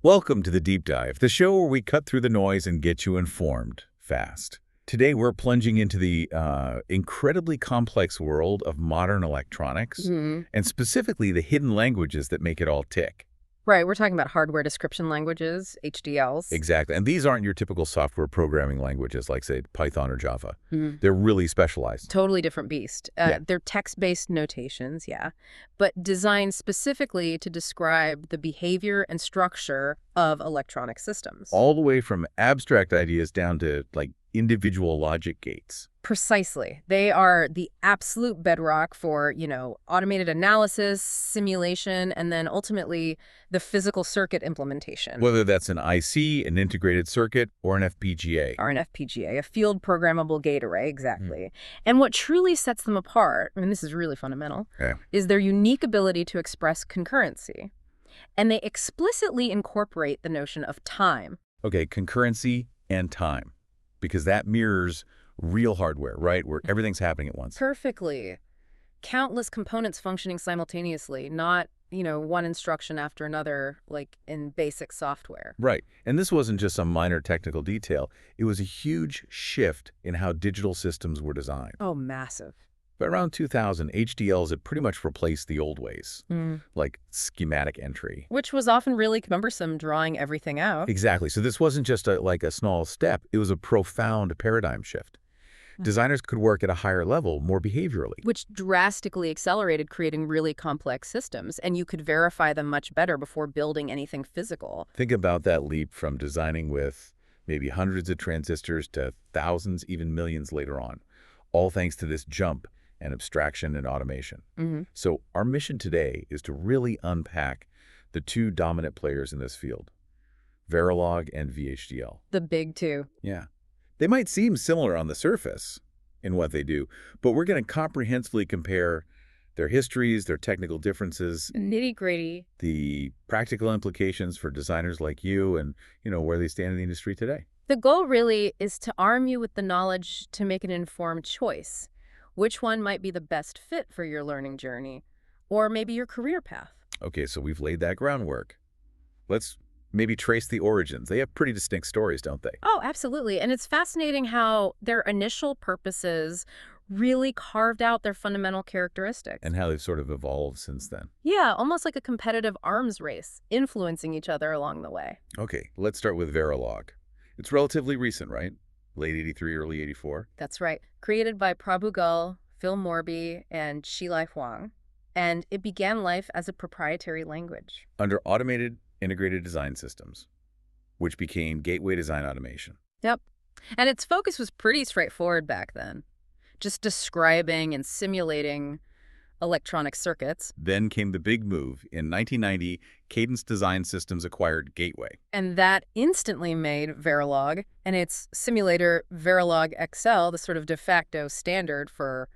Welcome to the Deep Dive, the show where we cut through the noise and get you informed fast. Today, we're plunging into the incredibly complex world of modern electronics, and specifically the hidden languages that make it all tick. Right, we're talking about hardware description languages, HDLs. Exactly. And these aren't your typical software programming languages like, say, Python or Java. They're really specialized. Totally different beast. Yeah. They're text-based notations, yeah, but designed specifically to describe the behavior and structure of electronic systems. All the way from abstract ideas down to, like, individual logic gates. Precisely. They are the absolute bedrock for, automated analysis, simulation, and then ultimately the physical circuit implementation. Whether that's an IC, an integrated circuit, or an FPGA. Or an FPGA, a field programmable gate array, exactly. And what truly sets them apart, and this is really fundamental, is their unique ability to express concurrency. And they explicitly incorporate the notion of time. Okay, concurrency and time, because that mirrors real hardware, right, where everything's happening at once. Perfectly. Countless components functioning simultaneously, not, one instruction after another, like in basic software. Right. And this wasn't just some minor technical detail. It was a huge shift in how digital systems were designed. Oh, massive. But around 2000, HDLs had pretty much replaced the old ways, like schematic entry. Which was often really cumbersome, drawing everything out. Exactly. So this wasn't just like a small step. It was a profound paradigm shift. Designers could work at a higher level, more behaviorally. Which drastically accelerated creating really complex systems, and you could verify them much better before building anything physical. Think about that leap from designing with maybe hundreds of transistors to thousands, even millions later on, all thanks to this jump and abstraction and automation. So our mission today is to really unpack the two dominant players in this field, Verilog and VHDL. The big two. Yeah. They might seem similar on the surface in what they do, but we're going to comprehensively compare their histories, their technical differences, nitty-gritty, the practical implications for designers like you, and, where they stand in the industry today. The goal really is to arm you with the knowledge to make an informed choice. Which one might be the best fit for your learning journey, or maybe your career path? Okay, so we've laid that groundwork. Let's maybe trace the origins. They have pretty distinct stories, don't they? Oh, absolutely. And it's fascinating how their initial purposes really carved out their fundamental characteristics. And how they've sort of evolved since then. Yeah, almost like a competitive arms race, influencing each other along the way. Okay, let's start with Verilog. It's relatively recent, right? Late 83, early 84. That's right. Created by Prabhu Gal, Phil Morby, and Shilai Huang. And it began life as a proprietary language. Under automated integrated design systems, which became gateway design automation. Yep. And its focus was pretty straightforward back then. Just describing and simulating electronic circuits. Then came the big move. In 1990, Cadence Design Systems acquired Gateway. And that instantly made Verilog and its simulator Verilog XL the sort of de facto standard for,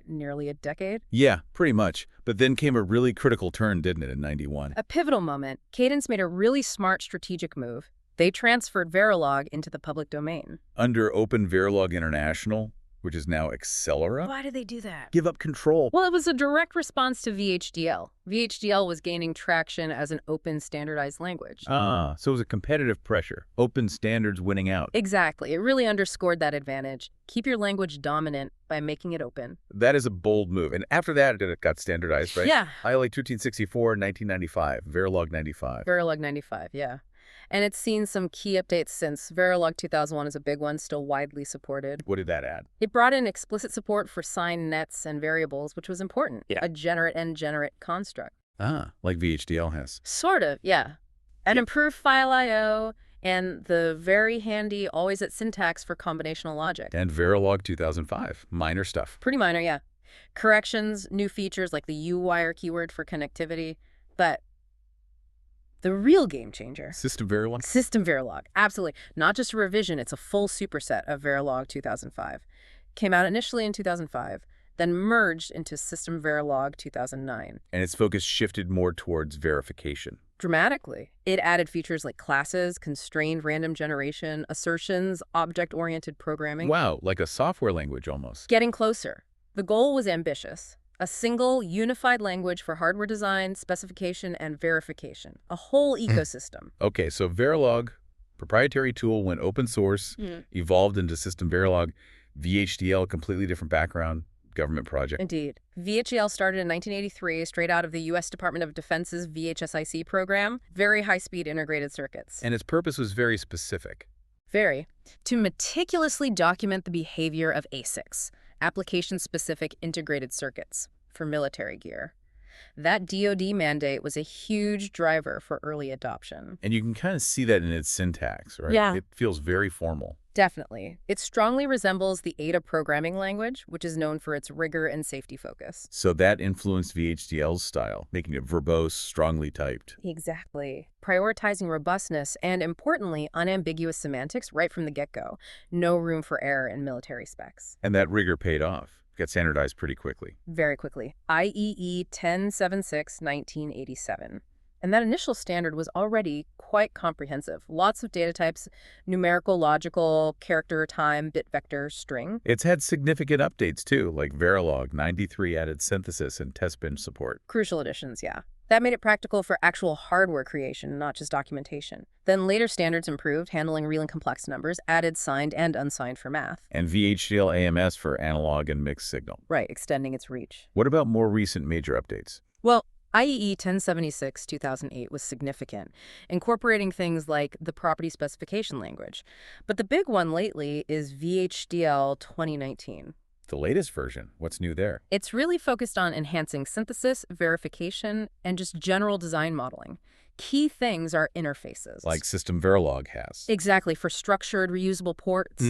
nearly a decade? Yeah, pretty much. But then came a really critical turn, didn't it, in 91? A pivotal moment. Cadence made a really smart strategic move. They transferred Verilog into the public domain. Under Open Verilog International, which is now Accelera. Why did they do that? Give up control. Well, it was a direct response to VHDL. VHDL was gaining traction as an open standardized language. So it was a competitive pressure. Open standards winning out. Exactly. It really underscored that advantage. Keep your language dominant by making it open. That is a bold move. And after that, it got standardized, right? Yeah. ILA 1364, 1995. Verilog 95. Verilog 95, yeah. And it's seen some key updates since. Verilog 2001 is a big one, still widely supported. What did that add? It brought in explicit support for signed nets and variables, which was important. Yeah. A generate and generate construct. Like VHDL has. Sort of, yeah. An improved file I.O. and the very handy always at syntax for combinational logic. And Verilog 2005. Minor stuff. Pretty minor, yeah. Corrections, new features like the U-wire keyword for connectivity, but the real game changer. System Verilog? System Verilog, absolutely. Not just a revision, it's a full superset of Verilog 2005. Came out initially in 2005, then merged into System Verilog 2009. And its focus shifted more towards verification. Dramatically. It added features like classes, constrained random generation, assertions, object-oriented programming. Wow, like a software language almost. Getting closer. The goal was ambitious. A single, unified language for hardware design, specification, and verification. A whole ecosystem. Okay, so Verilog, proprietary tool, went open source, evolved into System Verilog. VHDL, completely different background, government project. Indeed. VHDL started in 1983, straight out of the U.S. Department of Defense's VHSIC program. Very high-speed integrated circuits. And its purpose was very specific. Very. To meticulously document the behavior of ASICs, application-specific integrated circuits, for military gear. That DoD mandate was a huge driver for early adoption. And you can kind of see that in its syntax, right? Yeah. It feels very formal. Definitely. It strongly resembles the Ada programming language, which is known for its rigor and safety focus. So that influenced VHDL's style, making it verbose, strongly typed. Exactly. Prioritizing robustness and, importantly, unambiguous semantics right from the get-go. No room for error in military specs. And that rigor paid off. Got standardized pretty quickly. Very quickly. IEE 1076, 1987. And that initial standard was already quite comprehensive. Lots of data types, numerical, logical, character, time, bit vector, string. It's had significant updates, too, like Verilog 93 added synthesis and test bench support. Crucial additions, yeah. That made it practical for actual hardware creation, not just documentation. Then later standards improved, handling real and complex numbers, added signed and unsigned for math. And VHDL AMS for analog and mixed signal. Right, extending its reach. What about more recent major updates? Well, IEE 1076, 2008 was significant, incorporating things like the property specification language. But the big one lately is VHDL 2019. The latest version, what's new there? It's really focused on enhancing synthesis, verification, and just general design modeling. Key things are interfaces. Like System Verilog has. Exactly, for structured, reusable ports,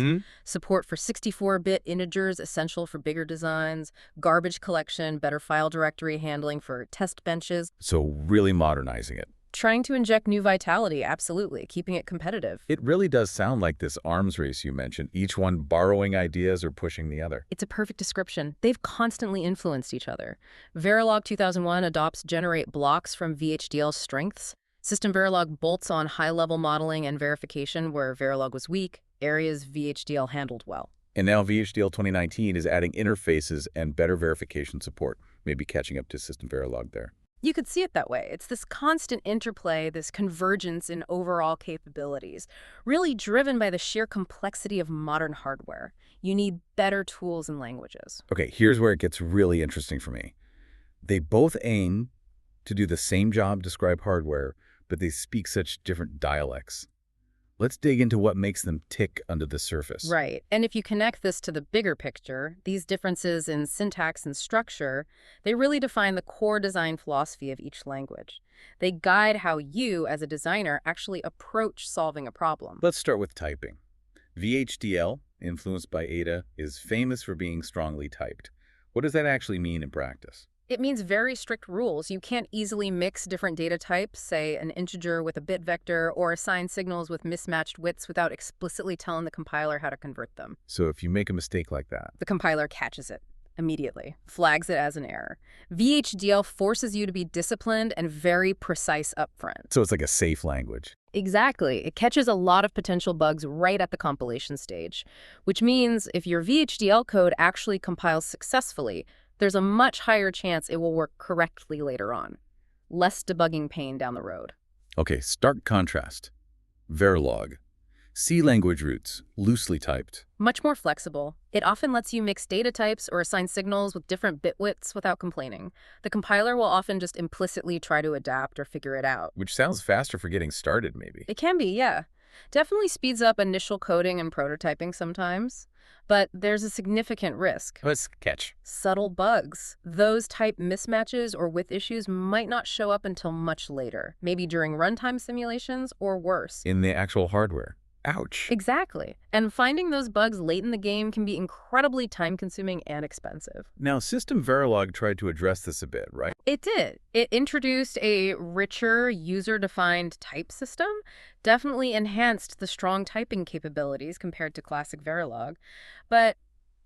support for 64-bit integers essential for bigger designs, garbage collection, better file directory handling for test benches. So really modernizing it. Trying to inject new vitality, absolutely, keeping it competitive. It really does sound like this arms race you mentioned, each one borrowing ideas or pushing the other. It's a perfect description. They've constantly influenced each other. Verilog 2001 adopts generate blocks from VHDL's strengths. System Verilog bolts on high-level modeling and verification where Verilog was weak, areas VHDL handled well. And now VHDL 2019 is adding interfaces and better verification support, maybe catching up to System Verilog there. You could see it that way. It's this constant interplay, this convergence in overall capabilities, really driven by the sheer complexity of modern hardware. You need better tools and languages. Okay, here's where it gets really interesting for me. They both aim to do the same job, describe hardware, but they speak such different dialects. Let's dig into what makes them tick under the surface. Right. And if you connect this to the bigger picture, these differences in syntax and structure, they really define the core design philosophy of each language. They guide how you, as a designer, actually approach solving a problem. Let's start with typing. VHDL, influenced by Ada, is famous for being strongly typed. What does that actually mean in practice? It means very strict rules. You can't easily mix different data types, say an integer with a bit vector, or assign signals with mismatched widths without explicitly telling the compiler how to convert them. So if you make a mistake like that, the compiler catches it immediately, flags it as an error. VHDL forces you to be disciplined and very precise upfront. So it's like a safe language. Exactly. It catches a lot of potential bugs right at the compilation stage, which means if your VHDL code actually compiles successfully, there's a much higher chance it will work correctly later on. Less debugging pain down the road. Okay, stark contrast. Verilog. C language roots, loosely typed. Much more flexible. It often lets you mix data types or assign signals with different bit widths without complaining. The compiler will often just implicitly try to adapt or figure it out. Which sounds faster for getting started, maybe. It can be, yeah. Definitely speeds up initial coding and prototyping sometimes. But there's a significant risk. What's the catch? Subtle bugs. Those type mismatches or width issues might not show up until much later, maybe during runtime simulations or worse. In the actual hardware. Ouch. Exactly. And finding those bugs late in the game can be incredibly time-consuming and expensive. Now, System Verilog tried to address this a bit, right? It did. It introduced a richer, user-defined type system, definitely enhanced the strong typing capabilities compared to classic Verilog. But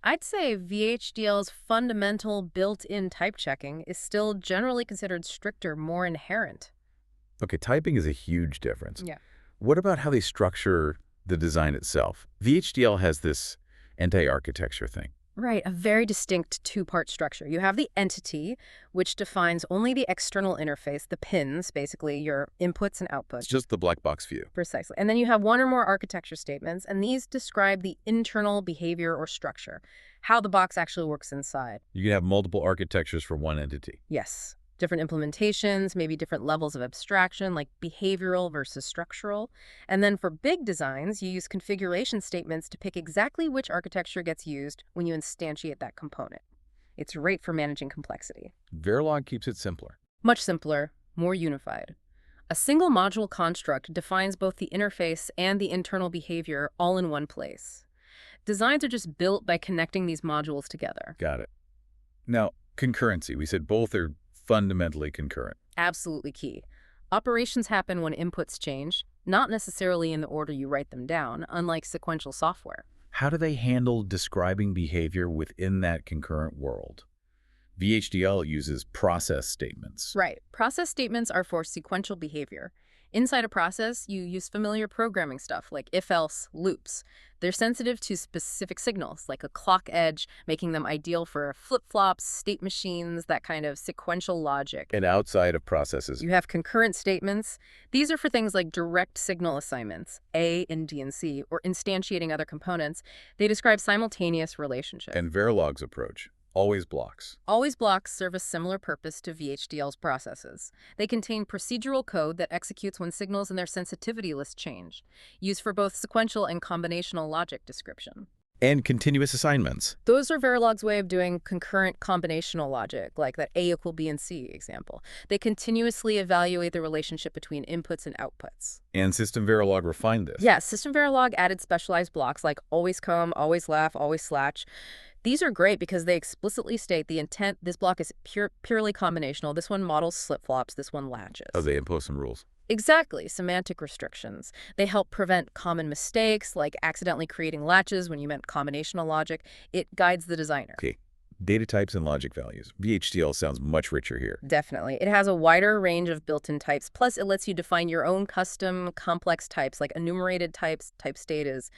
I'd say VHDL's fundamental built-in type checking is still generally considered stricter, more inherent. Okay, typing is a huge difference. Yeah. What about how they structure the design itself? VHDL has this anti-architecture thing. Right, a very distinct two-part structure. You have the entity, which defines only the external interface, the pins, basically your inputs and It's outputs. just the black box view. Precisely. And then you have one or more architecture statements, and these describe the internal behavior or structure, how the box actually works inside. You can have multiple architectures for one entity. Yes. Different implementations, maybe different levels of abstraction, like behavioral versus structural. And then for big designs, you use configuration statements to pick exactly which architecture gets used when you instantiate that component. It's great for managing complexity. Verilog keeps it simpler. Much simpler, more unified. A single module construct defines both the interface and the internal behavior all in one place. Designs are just built by connecting these modules together. Got it. Now, concurrency. We said both are fundamentally concurrent. Absolutely key. Operations happen when inputs change, not necessarily in the order you write them down, unlike sequential software. How do they handle describing behavior within that concurrent world? VHDL uses process statements. Right. Process statements are for sequential behavior. Inside a process, you use familiar programming stuff like if-else loops. They're sensitive to specific signals, like a clock edge, making them ideal for flip-flops, state machines, that kind of sequential logic. And outside of processes, You have concurrent statements. These are for things like direct signal assignments, A and D and C, or instantiating other components. They describe simultaneous relationships. and Verilog's approach, always blocks. Always blocks serve a similar purpose to VHDL's processes. They contain procedural code that executes when signals in their sensitivity list change, used for both sequential and combinational logic description. And continuous assignments. Those are Verilog's way of doing concurrent combinational logic, like that A equal B and C example. They continuously evaluate the relationship between inputs and outputs. And System Verilog refined this. Yeah, System Verilog added specialized blocks like always come, always laugh, always slash. These are great because they explicitly state the intent. This block is purely combinational. This one models flip-flops. This one latches. Oh, they impose some rules. Exactly, semantic restrictions. They help prevent common mistakes, like accidentally creating latches when you meant combinational logic. It guides the designer. Okay. Data types and logic values. VHDL sounds much richer here. Definitely. It has a wider range of built-in types. Plus, it lets you define your own custom complex types, like enumerated types. Type state is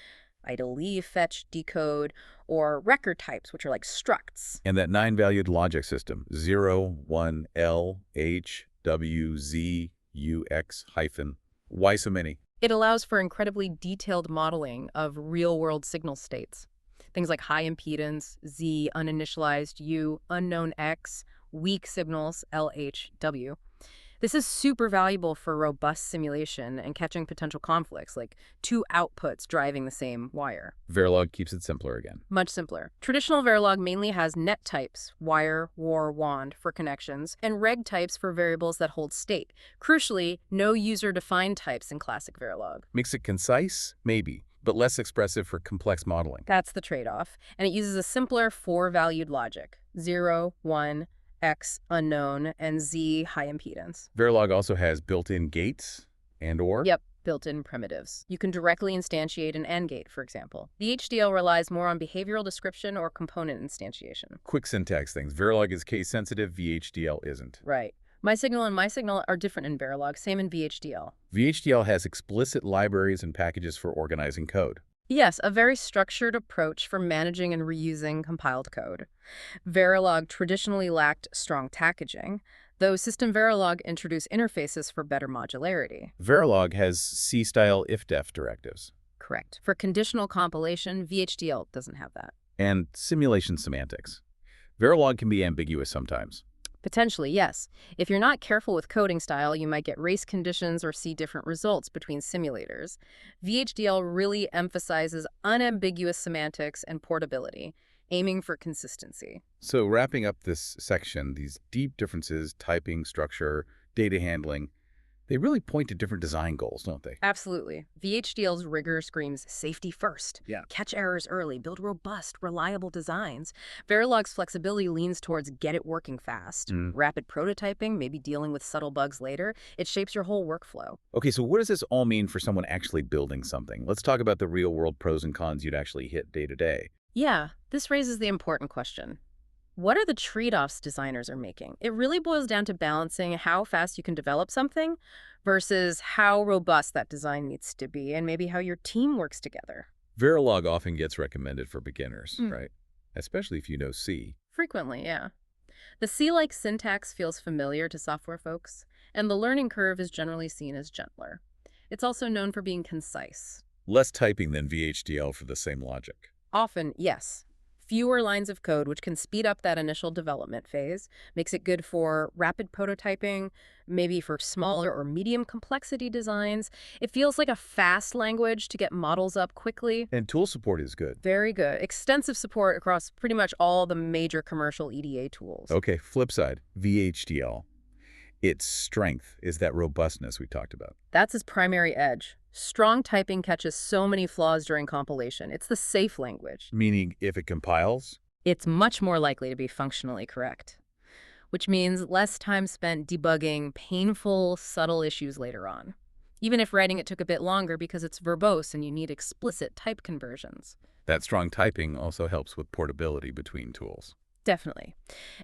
idle leave, fetch, decode, or record types, which are like structs. And that 9-valued logic system, 0, 1, L, H, W, Z, U, X, hyphen. Why so many? It allows for incredibly detailed modeling of real-world signal states. Things like high impedance, Z, uninitialized, U, unknown X, weak signals, L, H, W. This is super valuable for robust simulation and catching potential conflicts, like two outputs driving the same wire. Verilog keeps it simpler again. Much simpler. Traditional Verilog mainly has net types, wire, war, wand, for connections, and reg types for variables that hold state. Crucially, no user-defined types in classic Verilog. Makes it concise? Maybe, but less expressive for complex modeling. That's the trade-off. And it uses a simpler four-valued logic, 0, 1, X unknown, and Z high impedance. Verilog also has built-in gates and or. Yep, built-in primitives. You can directly instantiate an AND gate, for example. The HDL relies more on behavioral description or component instantiation. Quick syntax things. Verilog is case-sensitive, VHDL isn't. Right. My signal and my signal are different in Verilog, same in VHDL. VHDL has explicit libraries and packages for organizing code. Yes, a very structured approach for managing and reusing compiled code. Verilog traditionally lacked strong packaging, though System Verilog introduced interfaces for better modularity. Verilog has C-style if-def directives. Correct. For conditional compilation, VHDL doesn't have that. And simulation semantics. Verilog can be ambiguous sometimes. Potentially, yes. If you're not careful with coding style, you might get race conditions or see different results between simulators. VHDL really emphasizes unambiguous semantics and portability, aiming for consistency. So wrapping up this section, these deep differences, typing, structure, data handling, they really point to different design goals, don't they? Absolutely. VHDL's rigor screams safety first. Yeah. Catch errors early, build robust, reliable designs. Verilog's flexibility leans towards get it working fast. Rapid prototyping, maybe dealing with subtle bugs later. It shapes your whole workflow. Okay, so what does this all mean for someone actually building something? Let's talk about the real-world pros and cons you'd actually hit day to day. Yeah, this raises the important question. What are the trade-offs designers are making? It really boils down to balancing how fast you can develop something versus how robust that design needs to be and maybe how your team works together. Verilog often gets recommended for beginners, right? especially if you know C. Frequently, yeah. The C-like syntax feels familiar to software folks, and the learning curve is generally seen as gentler. It's also known for being concise. Less typing than VHDL for the same logic. Often, yes. Fewer lines of code, which can speed up that initial development phase, makes it good for rapid prototyping, maybe for smaller or medium complexity designs. It feels like a fast language to get models up quickly. And tool support is good. Very good. Extensive support across pretty much all the major commercial EDA tools. Okay, flip side, VHDL. Its strength is that robustness we talked about. That's its primary edge. Strong typing catches so many flaws during compilation. It's the safe language. Meaning, if it compiles, it's much more likely to be functionally correct, which means less time spent debugging painful, subtle issues later on, even if writing it took a bit longer because it's verbose and you need explicit type conversions. that strong typing also helps with portability between tools. Definitely.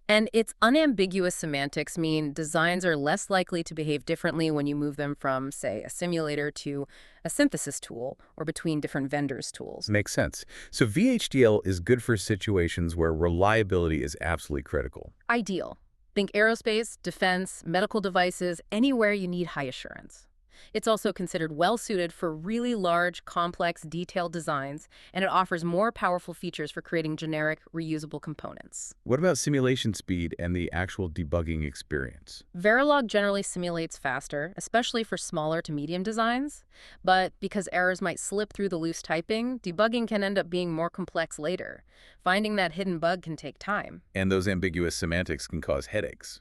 And its unambiguous semantics mean designs are less likely to behave differently when you move them from, say, a simulator to a synthesis tool or between different vendors' tools. Makes sense. So VHDL is good for situations where reliability is absolutely critical. Ideal. Think aerospace, defense, medical devices, anywhere you need high assurance. It's also considered well-suited for really large, complex, detailed designs, and it offers more powerful features for creating generic, reusable components. What about simulation speed and the actual debugging experience? Verilog generally simulates faster, especially for smaller to medium designs, but because errors might slip through the loose typing, debugging can end up being more complex later. Finding that hidden bug can take time. And those ambiguous semantics can cause headaches,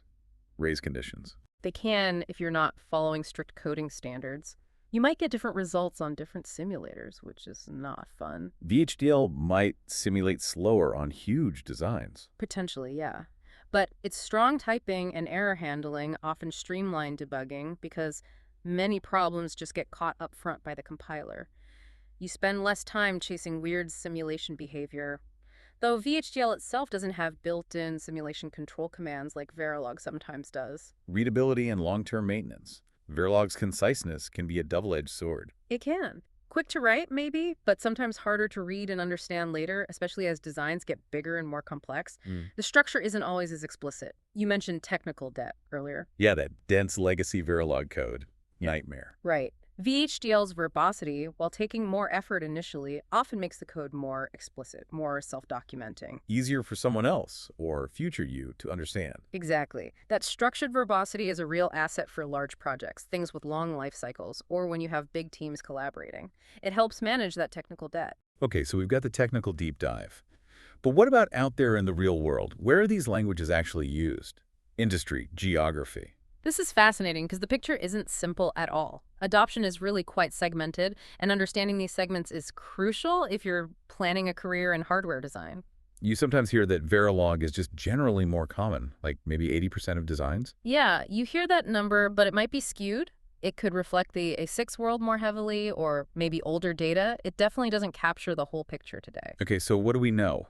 raise conditions. They can if you're not following strict coding standards. You might get different results on different simulators, which is not fun. VHDL might simulate slower on huge designs. Potentially, yeah. But its strong typing and error handling often streamline debugging because many problems just get caught up front by the compiler. You spend less time chasing weird simulation behavior. Though VHDL itself doesn't have built-in simulation control commands like Verilog sometimes does. Readability and long-term maintenance. Verilog's conciseness can be a double-edged sword. It can. Quick to write, maybe, but sometimes harder to read and understand later, especially as designs get bigger and more complex. The structure isn't always as explicit. You mentioned technical debt earlier. Yeah, that dense legacy Verilog code. Nightmare. Right. VHDL's verbosity, while taking more effort initially, often makes the code more explicit, more self-documenting. Easier for someone else, or future you, to understand. Exactly. That structured verbosity is a real asset for large projects, things with long life cycles, or when you have big teams collaborating. It helps manage that technical debt. Okay, so we've got the technical deep dive. But what about out there in the real world? Where are these languages actually used? Industry, geography. This is fascinating because the picture isn't simple at all. Adoption is really quite segmented, and understanding these segments is crucial if you're planning a career in hardware design. You sometimes hear that Verilog is just generally more common, like maybe 80% of designs? Yeah, you hear that number, but it might be skewed. It could reflect the A6 world more heavily, or maybe older data. It definitely doesn't capture the whole picture today. Okay, so what do we know?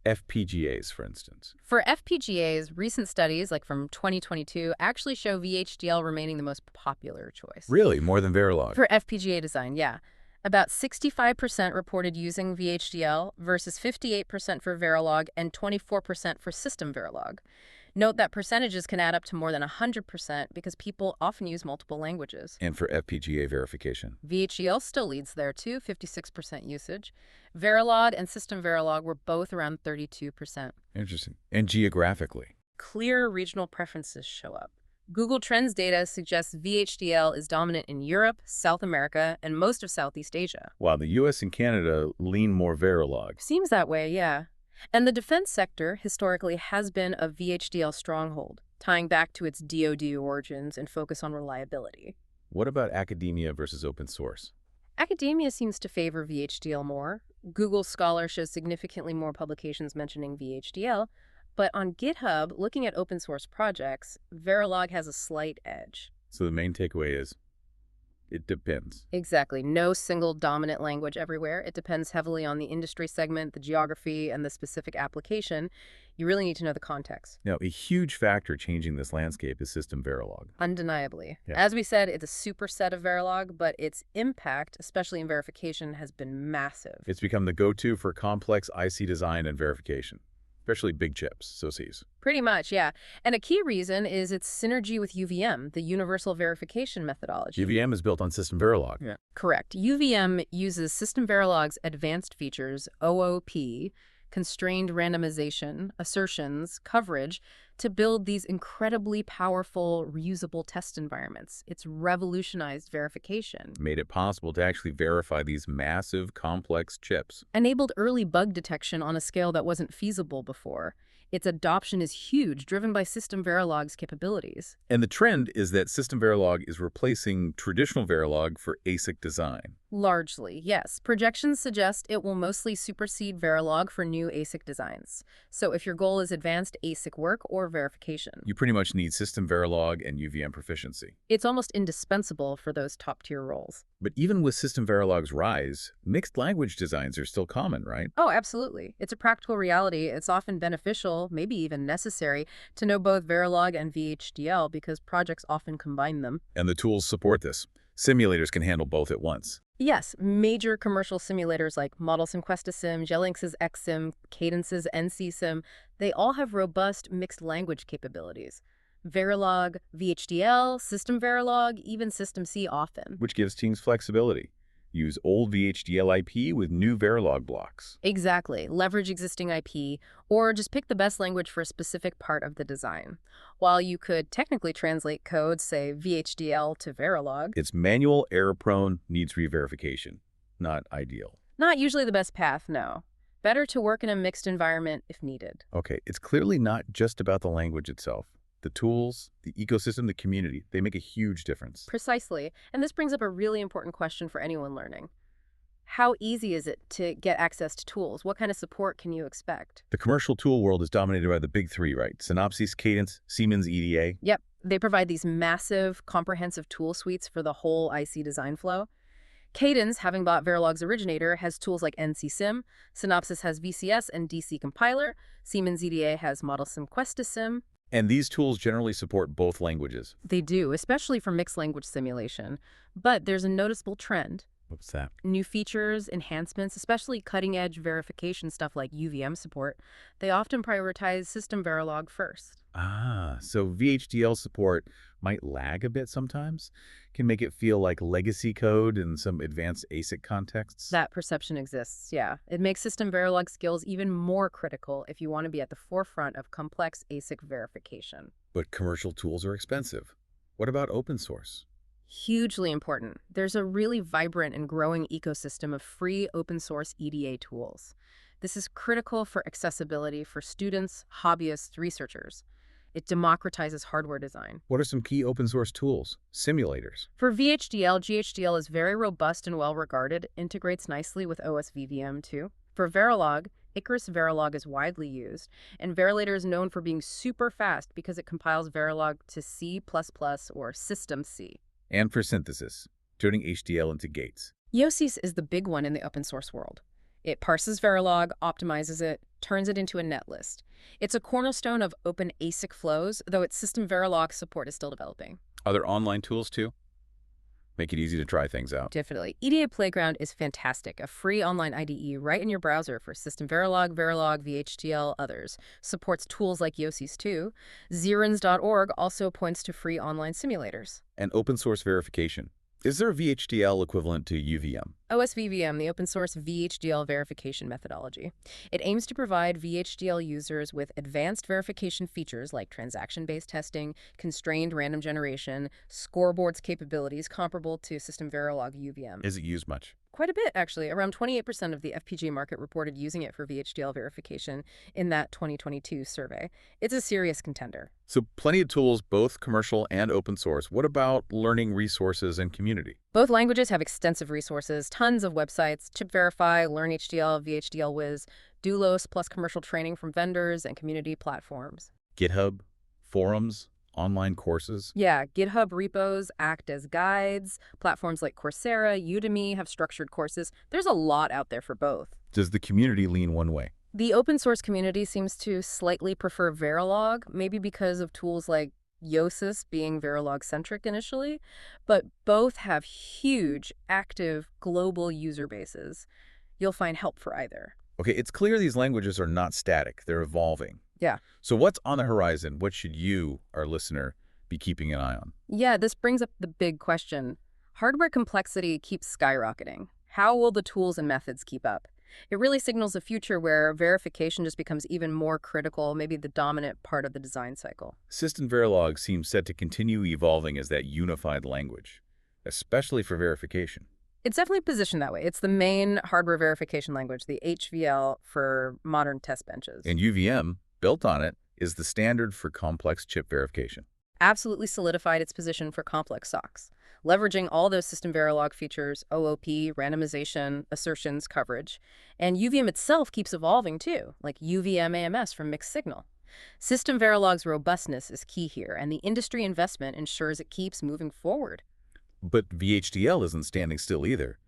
FPGAs, for instance. For FPGAs, recent studies, like from 2022, actually show VHDL remaining the most popular choice. Really? More than Verilog? For FPGA design, yeah. About 65% reported using VHDL versus 58% for Verilog and 24% for system Verilog. Note that percentages can add up to more than 100% because people often use multiple languages. And for FPGA verification? VHDL still leads there too, 56% usage. Verilog and system Verilog were both around 32%. Interesting. And geographically? Clear regional preferences show up. Google Trends data suggests VHDL is dominant in Europe, South America, and most of Southeast Asia. While the US and Canada lean more Verilog. Seems that way, yeah. And the defense sector historically has been a VHDL stronghold, tying back to its DoD origins and focus on reliability. What about academia versus open source? Academia seems to favor VHDL more. Google Scholar shows significantly more publications mentioning VHDL, but on GitHub, looking at open source projects, Verilog has a slight edge. So the main takeaway is, it depends. Exactly. No single dominant language everywhere. It depends heavily on the industry segment, the geography, and the specific application. You really need to know the context. Now, a huge factor changing this landscape is system Verilog. Undeniably. Yeah. As we said, it's a superset of Verilog, but its impact, especially in verification, has been massive. It's become the go-to for complex IC design and verification. especially big chips, SoCs. Pretty much, yeah. And a key reason is its synergy with UVM, the Universal Verification Methodology. UVM is built on System Verilog. Yeah. Correct. UVM uses System Verilog's advanced features, OOP, constrained randomization, assertions, coverage, to build these incredibly powerful, reusable test environments. It's revolutionized verification. Made it possible to actually verify these massive, complex chips. Enabled early bug detection on a scale that wasn't feasible before. Its adoption is huge, driven by System Verilog's capabilities. And the trend is that System Verilog is replacing traditional Verilog for ASIC design. Largely, yes. Projections suggest it will mostly supersede Verilog for new ASIC designs. So if your goal is advanced ASIC work or verification, You pretty much need System Verilog and UVM proficiency. it's almost indispensable for those top-tier roles. But even with System Verilog's rise, mixed language designs are still common, right? Oh, absolutely. It's a practical reality. It's often beneficial, maybe even necessary, to know both Verilog and VHDL because projects often combine them. And the tools support this. Simulators can handle both at once. Yes, major commercial simulators like ModelSim QuestaSim, Gelinx's XSim, Cadence's NCSim, they all have robust mixed language capabilities. Verilog, VHDL, System Verilog, even System C often. Which gives teams flexibility. Use old VHDL IP with new Verilog blocks. Exactly. Leverage existing IP, or just pick the best language for a specific part of the design. While you could technically translate code, say VHDL to Verilog, It's manual, error-prone, needs re-verification. Not ideal. not usually the best path, no. Better to work in a mixed environment if needed. Okay, it's clearly not just about the language itself. The tools, the ecosystem, the community, they make a huge difference. Precisely. And this brings up a really important question for anyone learning. How easy is it to get access to tools? What kind of support can you expect? The commercial tool world is dominated by the big three, right? Synopsys, Cadence, Siemens EDA. Yep. They provide these massive, comprehensive tool suites for the whole IC design flow. Cadence, having bought Verilog's originator, has tools like NCSim. Synopsys has VCS and DC Compiler. Siemens EDA has ModelSim QuestaSim. And these tools generally support both languages. They do, especially for mixed language simulation. But there's a noticeable trend. What's that? New features, enhancements, especially cutting-edge verification stuff like UVM support, they often prioritize System Verilog first. So VHDL support might lag a bit sometimes, can make it feel like legacy code in some advanced ASIC contexts. That perception exists, yeah. It makes System Verilog skills even more critical if you want to be at the forefront of complex ASIC verification. But commercial tools are expensive. What about open source? Hugely important. There's a really vibrant and growing ecosystem of free open source EDA tools. This is critical for accessibility for students, hobbyists, researchers. It democratizes hardware design. What are some key open source tools? Simulators. For VHDL, GHDL is very robust and well-regarded, integrates nicely with OSVVM too. For Verilog, Icarus Verilog is widely used, and Verilator is known for being super fast because it compiles Verilog to C++ or System C. And for synthesis, turning HDL into gates. Yosys is the big one in the open source world. It parses Verilog, optimizes it, turns it into a netlist. It's a cornerstone of open ASIC flows, though its System Verilog support is still developing. Are there online tools too? Make it easy to try things out. Definitely. EDA Playground is fantastic, a free online IDE right in your browser for System Verilog, VHDL, others. Supports tools like Yosys too. Xerins.org also points to free online simulators. And open source verification. Is there a VHDL equivalent to UVM? OSVVM, the open source VHDL verification methodology. It aims to provide VHDL users with advanced verification features like transaction-based testing, constrained random generation, scoreboards capabilities comparable to System Verilog UVM. Is it used much? Quite a bit, actually. Around 28% of the FPGA market reported using it for VHDL verification in that 2022 survey. It's a serious contender. So plenty of tools, both commercial and open source. What about learning resources and community? Both languages have extensive resources, tons of websites, ChipVerify, LearnHDL, VHDL Wiz, Doulos, plus commercial training from vendors and community platforms. GitHub, forums, online courses. Yeah, GitHub repos act as guides. Platforms like Coursera, Udemy have structured courses. There's a lot out there for both. Does the community lean one way? The open source community seems to slightly prefer Verilog, maybe because of tools like Yosys being Verilog-centric initially, but both have huge, active, global user bases. You'll find help for either. Okay, it's clear these languages are not static. They're evolving. Yeah. So what's on the horizon? What should you, our listener, be keeping an eye on? Yeah, this brings up the big question. Hardware complexity keeps skyrocketing. How will the tools and methods keep up? It really signals a future where verification just becomes even more critical, maybe the dominant part of the design cycle. System Verilog seems set to continue evolving as that unified language, especially for verification. It's definitely positioned that way. It's the main hardware verification language, the HDL for modern test benches. And UVM, built on it, is the standard for complex chip verification. Absolutely solidified its position for complex SOCs, leveraging all those System Verilog features, OOP, randomization, assertions, coverage. And UVM itself keeps evolving too, like UVM AMS from mixed signal. System Verilog's robustness is key here, and the industry investment ensures it keeps moving forward. But VHDL isn't standing still either.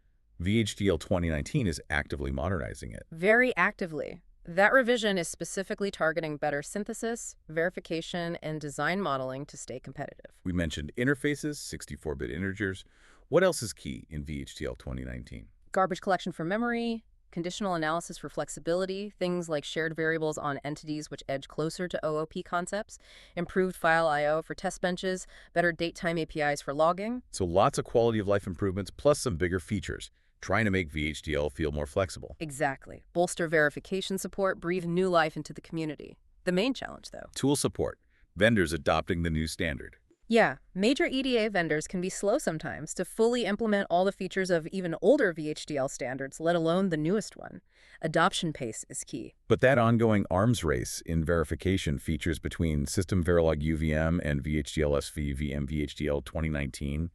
VHDL 2019 is actively modernizing it. Very actively. That revision is specifically targeting better synthesis, verification, and design modeling to stay competitive. We mentioned interfaces, 64-bit integers. What else is key in VHDL 2019? Garbage collection for memory, conditional analysis for flexibility, things like shared variables on entities which edge closer to OOP concepts, improved file I/O for test benches, better date-time APIs for logging. So lots of quality of life improvements plus some bigger features, trying to make VHDL feel more flexible. Exactly. Bolster verification support, breathe new life into the community. The main challenge, though. Tool support, vendors adopting the new standard. Yeah, major EDA vendors can be slow sometimes to fully implement all the features of even older VHDL standards, let alone the newest one. Adoption pace is key. But that ongoing arms race in verification features between System Verilog UVM and VHDL SV VM VHDL 2019,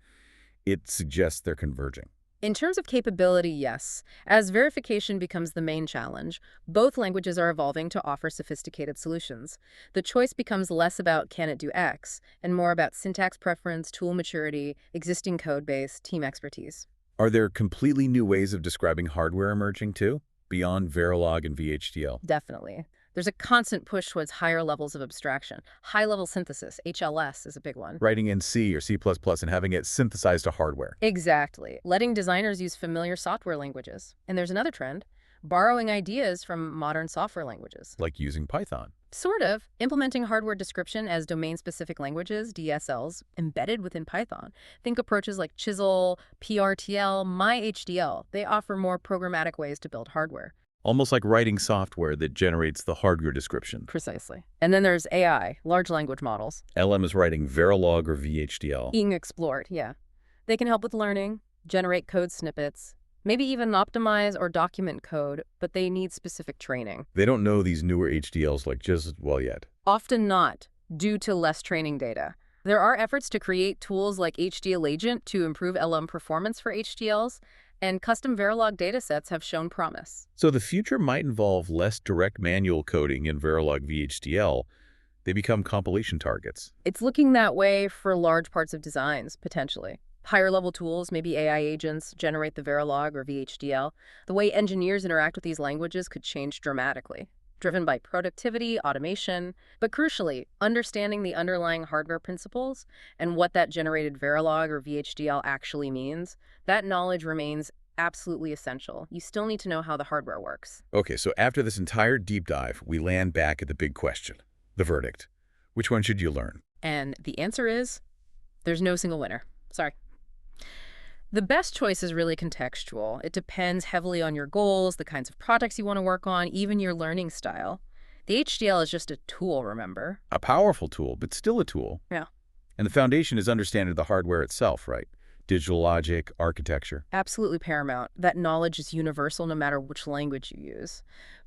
it suggests they're converging. In terms of capability, yes. As verification becomes the main challenge, both languages are evolving to offer sophisticated solutions. The choice becomes less about can it do X, and more about syntax preference, tool maturity, existing code base, team expertise. Are there completely new ways of describing hardware emerging too, beyond Verilog and VHDL? Definitely. There's a constant push towards higher levels of abstraction. High-level synthesis, HLS, is a big one. Writing in C or C++ and having it synthesized to hardware. Exactly. Letting designers use familiar software languages. And there's another trend, borrowing ideas from modern software languages. Like using Python. Sort of. Implementing hardware description as domain-specific languages, DSLs, embedded within Python. Think approaches like Chisel, PRTL, MyHDL. They offer more programmatic ways to build hardware. Almost like writing software that generates the hardware description. Precisely. And then there's AI, large language models. LM is writing Verilog or VHDL. Being explored, yeah. They can help with learning, generate code snippets, maybe even optimize or document code, but they need specific training. They don't know these newer HDLs like just as well yet. Often not, due to less training data. There are efforts to create tools like HDL Agent to improve LM performance for HDLs, and custom Verilog datasets have shown promise. So the future might involve less direct manual coding in Verilog VHDL. They become compilation targets. It's looking that way for large parts of designs, potentially. Higher-level tools, maybe AI agents, generate the Verilog or VHDL. The way engineers interact with these languages could change dramatically, driven by productivity, automation, but crucially, understanding the underlying hardware principles and what that generated Verilog or VHDL actually means. That knowledge remains absolutely essential. You still need to know how the hardware works. Okay, so after this entire deep dive, we land back at the big question, the verdict. Which one should you learn? And the answer is, there's no single winner. Sorry. The best choice is really contextual. It depends heavily on your goals, the kinds of projects you want to work on, even your learning style. The HDL is just a tool, remember? A powerful tool, but still a tool. Yeah. And the foundation is understanding the hardware itself, right? Digital logic, architecture. Absolutely paramount. That knowledge is universal no matter which language you use.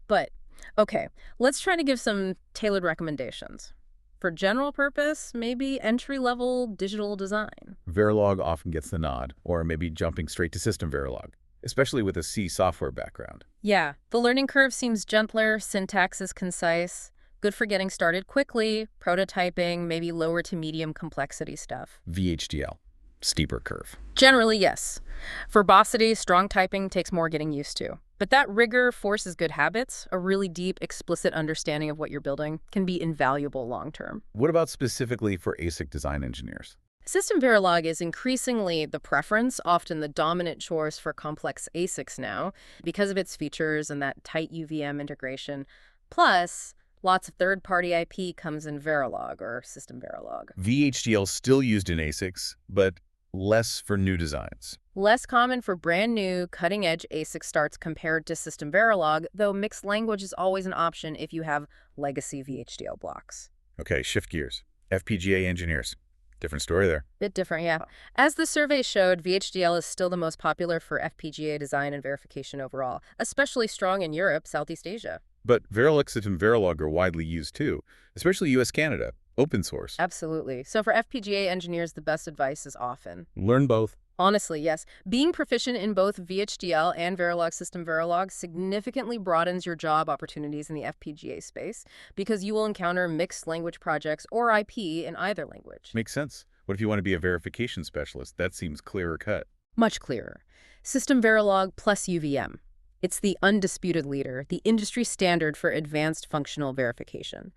But, okay, let's try to give some tailored recommendations. For general purpose, maybe entry-level digital design. Verilog often gets the nod, or maybe jumping straight to System Verilog, especially with a C software background. Yeah, the learning curve seems gentler, syntax is concise, good for getting started quickly, prototyping, maybe lower to medium complexity stuff. VHDL, steeper curve. Generally, yes. Verbosity, strong typing takes more getting used to. But that rigor forces good habits. A really deep, explicit understanding of what you're building can be invaluable long-term. What about specifically for ASIC design engineers? System Verilog is increasingly the preference, often the dominant choice for complex ASICs now, because of its features and that tight UVM integration. Plus, lots of third-party IP comes in Verilog or System Verilog. VHDL still used in ASICs, but less for new designs. Less common for brand new, cutting-edge ASIC starts compared to System Verilog, though mixed language is always an option if you have legacy VHDL blocks. Okay, shift gears. FPGA engineers. Different story there. Bit different, yeah. As the survey showed, VHDL is still the most popular for FPGA design and verification overall, especially strong in Europe, Southeast Asia. But Verilog and Verilog are widely used too, especially US-Canada, open source. Absolutely. So for FPGA engineers, the best advice is often Learn both. honestly, yes. Being proficient in both VHDL and Verilog System Verilog significantly broadens your job opportunities in the FPGA space because you will encounter mixed language projects or IP in either language. Makes sense. What if you want to be a verification specialist? That seems clearer cut. Much clearer. System Verilog plus UVM. It's the undisputed leader, the industry standard for advanced functional verification.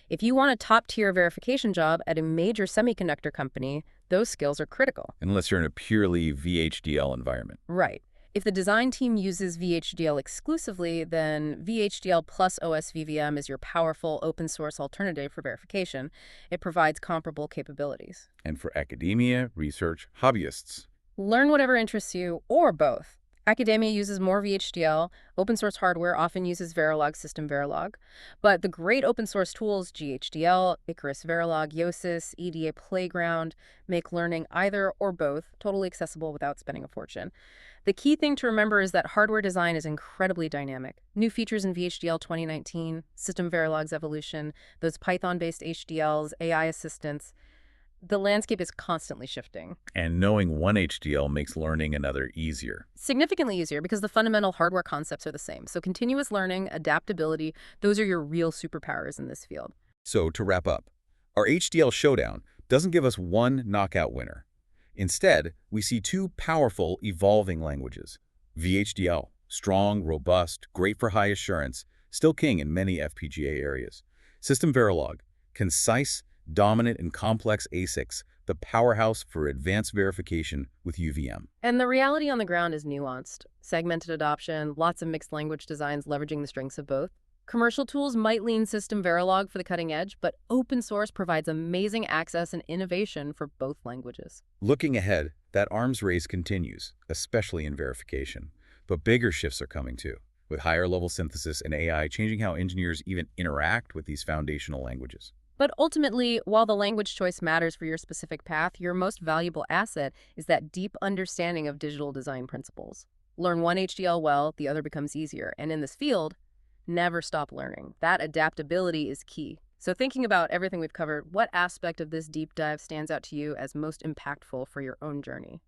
If you want a top-tier verification job at a major semiconductor company, those skills are critical. Unless you're in a purely VHDL environment. Right. If the design team uses VHDL exclusively, then VHDL plus OSVVM is your powerful open-source alternative for verification. It provides comparable capabilities. And for academia, research, hobbyists. Learn whatever interests you, or both. Academia uses more VHDL. Open source hardware often uses Verilog System Verilog. But the great open source tools, GHDL, Icarus Verilog, Yosis, EDA Playground, make learning either or both totally accessible without spending a fortune. The key thing to remember is that hardware design is incredibly dynamic. New features in VHDL 2019, System Verilog's evolution, those Python-based HDLs, AI assistants. The landscape is constantly shifting. And knowing one HDL makes learning another easier. Significantly easier because the fundamental hardware concepts are the same. So continuous learning, adaptability, those are your real superpowers in this field. So to wrap up, our HDL Showdown doesn't give us one knockout winner. Instead, we see two powerful, evolving languages. VHDL, strong, robust, great for high assurance, still king in many FPGA areas. System Verilog, concise, dominant and complex ASICs, the powerhouse for advanced verification with UVM. And the reality on the ground is nuanced. Segmented adoption, lots of mixed language designs leveraging the strengths of both. Commercial tools might lean System Verilog for the cutting edge, but open source provides amazing access and innovation for both languages. Looking ahead, that arms race continues, especially in verification. But bigger shifts are coming too, with higher level synthesis and AI changing how engineers even interact with these foundational languages. But ultimately, while the language choice matters for your specific path, your most valuable asset is that deep understanding of digital design principles. Learn one HDL well, the other becomes easier. And in this field, never stop learning. That adaptability is key. So thinking about everything we've covered, what aspect of this deep dive stands out to you as most impactful for your own journey?